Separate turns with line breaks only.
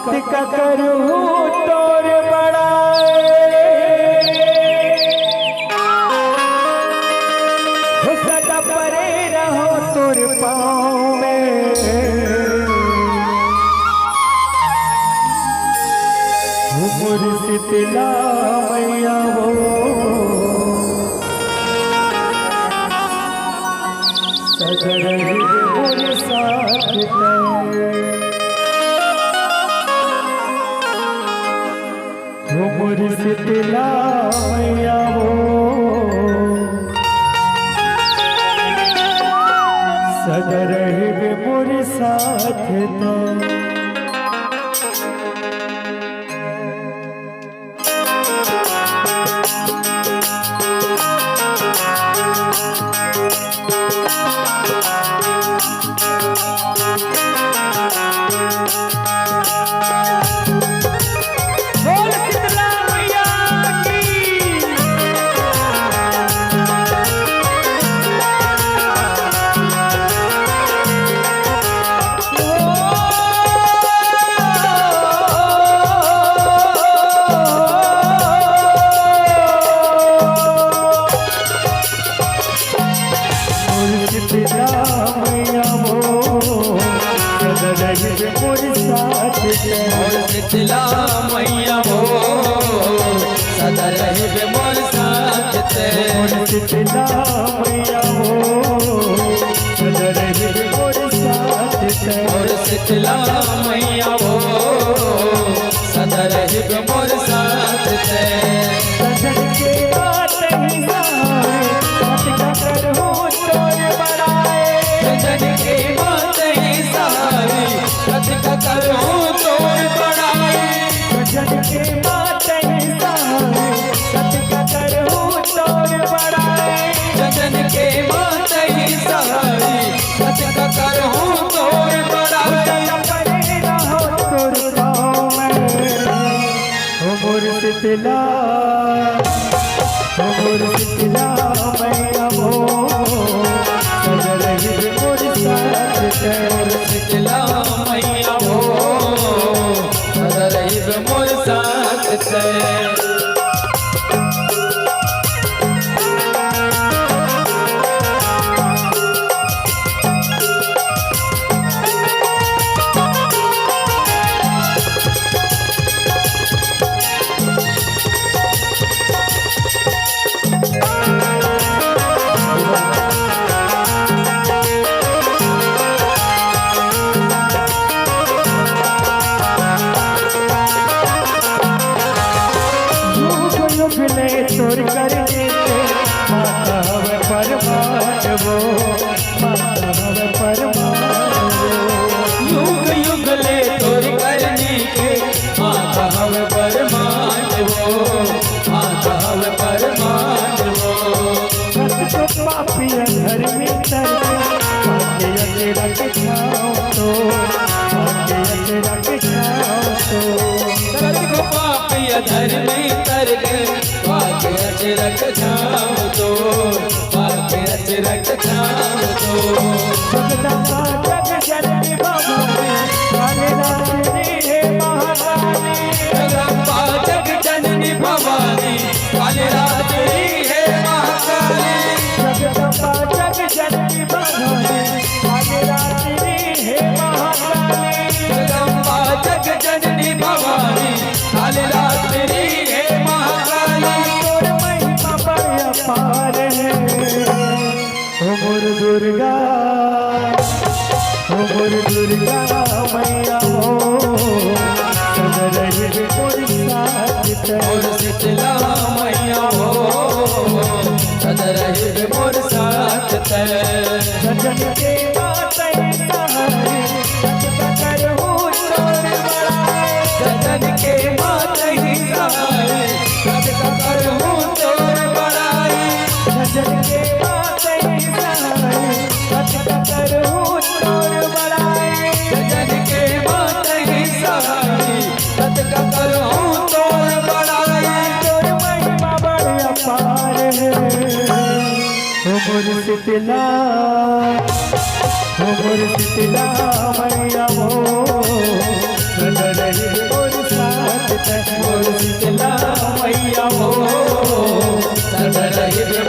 कति का करूँ तोर बड़ाए हो सदा परे रहो तोर पाँव में शीतला मैया वो सगर मोर साथ मोर शीतला मैया वो सगर मोर साथ
शीतला मैया वो सदा रहे मोर साथ
शीतला मैया वो सदा रहे मोर साथ
शीतला मैया वो सदा रहे मोर साथ
सजन के बात ही सारे तोर बड़ाए
सजन के बात ही सारी कति का करूँ तोर
सजन के बात ही सारे सत का करूँ तोर बड़ाए
सजन के बात ही सारी कति का करूँ तोर बड़ाई
परे रहो तोर पाँव में हो मोर शीतला मैया वो सजर मोर साथ
शीतला मैया वो सदा रही मोर साथ
तोर करने माता हवे परमान वो माता हवे परमान
युग युग ले तोर करने के माता हवे परमान वो माता हवे परमान वो
सत तो पापी घर में तरके माते तेरा के छाओ तो माते तेरा के छाओ तो
सत को पापी घर में तरके वाके अचरक छाव तो वाके अचरक छाव तो
जगदम्बा जग जननी भवानी काले रात्रि हे महाकाली
जगदम्बा जग जननी भवानी काले रात्रि हे महाकाली
जगदम्बा जग जननी भवानी काले रात्रि हे महाकाली
जगदम्बा जग जननी भवानी काले रात्रि हे महाकाली
पार है हो मोर दुर्गा मैया हो सदा रहे मोर साथ
मोर शीतला मैया हो सदा रहे मोर साथ
सजन के बात ही सहारे सत करहूँ तोर बड़ाए
सजन के बात ही सहारे सत करहूँ तोर बड़ाई
सजन के बात ही सहारे सत करहूँ तोर बड़ाए
सजन के बात ही सहारे सत करहूँ तोर बड़ाई
तोर महिमा बड़ अपार है हो मोर शीतला मैया वो रही मोर साथ ते
मोर शीतला मैया हो सदा रही